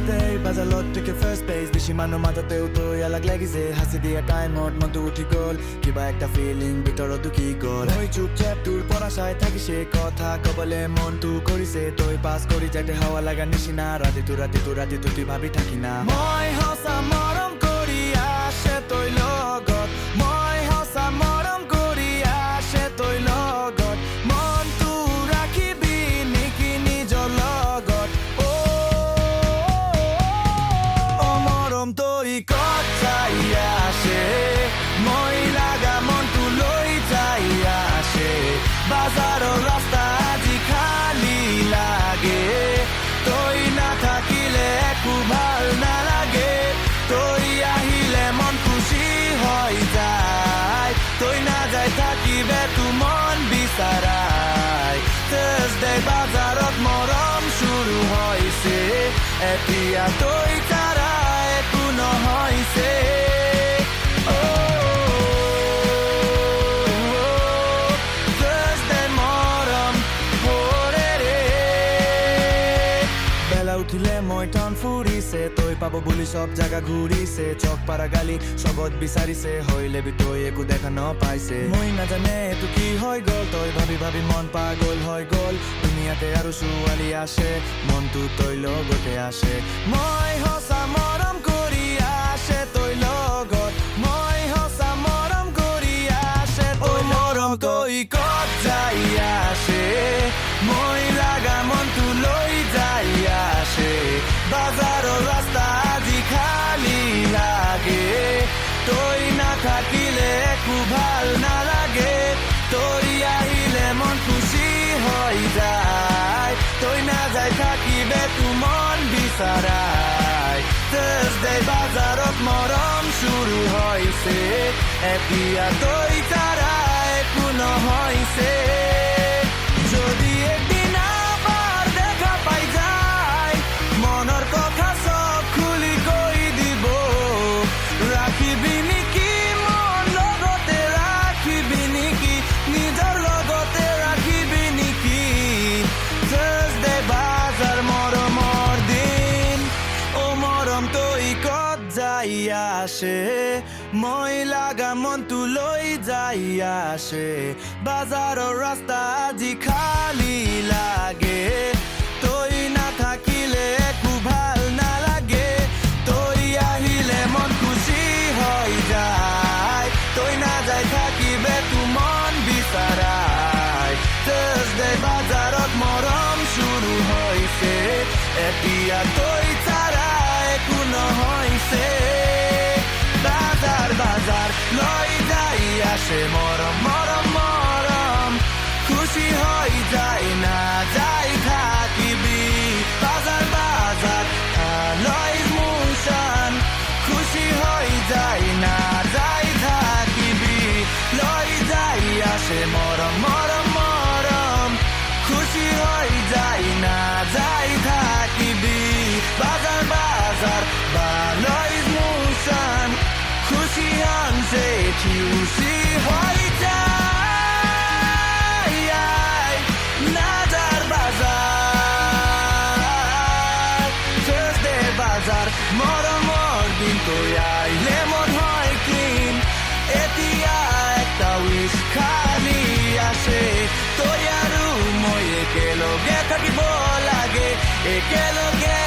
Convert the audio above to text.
Thursday বাজালত থেকে first page বেশি মানুহ মাজতেও তই আলাগ লাগিছে হাসি দিয়া টাইমত মনটো উঠি গ'ল কিবা একটা ফিলিং ভিতৰত দুখি গ'ল মই চুপচাপ তোৰ পৰা চাই থাকিছে কথা কবলে মনটো কৰিছে তই পাছ কৰি যাতে হাৱা লাগা নিচিনা ৰাতি তুই ভাবি থাকি না মই সঁচা মৰম কৰি আছে তই লগত মই সঁচা মৰম কৰি আছে তই লগত মনটো ৰাখিবি নেকি নিজৰ লগত অ মৰম তই ক'ত যাই আছে মই লাগা মনটো লৈ যাই আছে বাজাৰৰ ৰাস্তা আজি খালী লাগে তই নাথাকিলে একো ভাল নালাগে তই আহিলে মন খুশি হৈ যায় তই নাযায় থাকিবে তো মন বিচাৰাই Thursday বাজাৰত মৰম শুৰু হৈছে এতিয়া তই তাৰা একো নহৈছে উঠিলে মই টাউন ফুৰিছে তই পাব বুলি সব জাগা ঘূৰিছে চক পাৰা গালি সবত বিচাৰিছে হৈলে তই একো দেখা নপাইছে মই নাজানে এইটো কি হৈ গ'ল তই ভাবি ভাবি মন পাগল হৈ গ'ল দুনিয়াতে আৰু ছোৱালী আছে মনটো তই লগতে আছে মই সঁচা মৰম কৰি আছে তই লগত মই সঁচা মৰম কৰি আছে তই মৰম তই ক'ত যাই আছে মই লাগা মনটো লৈ যাই আছে বাজাৰৰ ৰাস্তা আজি খালী লাগে তই নাথাকিলে একো ভাল নালাগে তই আহিলে মন খুশি হৈ যায় তই নাযায় থাকিবে তো মন বিচাৰাই Thursday বাজাৰত মৰম শুৰু হৈছে এতিয়া তই তাৰা একো নহৈছে যদি একদিন আবাৰ দেখা পাই যায় মনৰ কথা সব খুলি কৈ দিব ৰাখিবি নেকি মন লগতে ৰাখিবি নেকি নিজৰ লগতে ৰাখিবি নেকি Thursday বাজাৰ মৰমৰ দিন অ মৰম তই ক'ত যাই আছে মই লাগা মনটো লৈ যাই আছে বাজাৰৰ ৰাস্তা আজি খালী লাগে তই নাথাকিলে একো ভাল নালাগে তই আহিলে মন খুশি হৈ যায় তই নাযায় থাকিবে তো মন বিচাৰাই Thursday বাজাৰত মৰম শুৰু হৈছে এতিয়া তই তাৰা একো নহৈছে বাজাৰ লৈ যাই আছে মৰম মৰম মৰম খুশি হৈ যায় না যাই থাকিবি বাজাৰ লৈ মোচন খুশি হৈ যায় না যাই থাকিবি লৈ যাই আছে মৰম মৰম মৰম খুশি হৈ যায় না যাই থাকিবি বাজাৰ লৈ মোচন খুশি আনছে খুশি হৈ যায় নাজার বাজার Thursday বাজার মৰমৰ দিন তই আহিলে মন হয় ক্লিন এতিয়া একটা উইচ খালী আছে তই আৰু মই একেলগে থাকিব লাগে একেলগে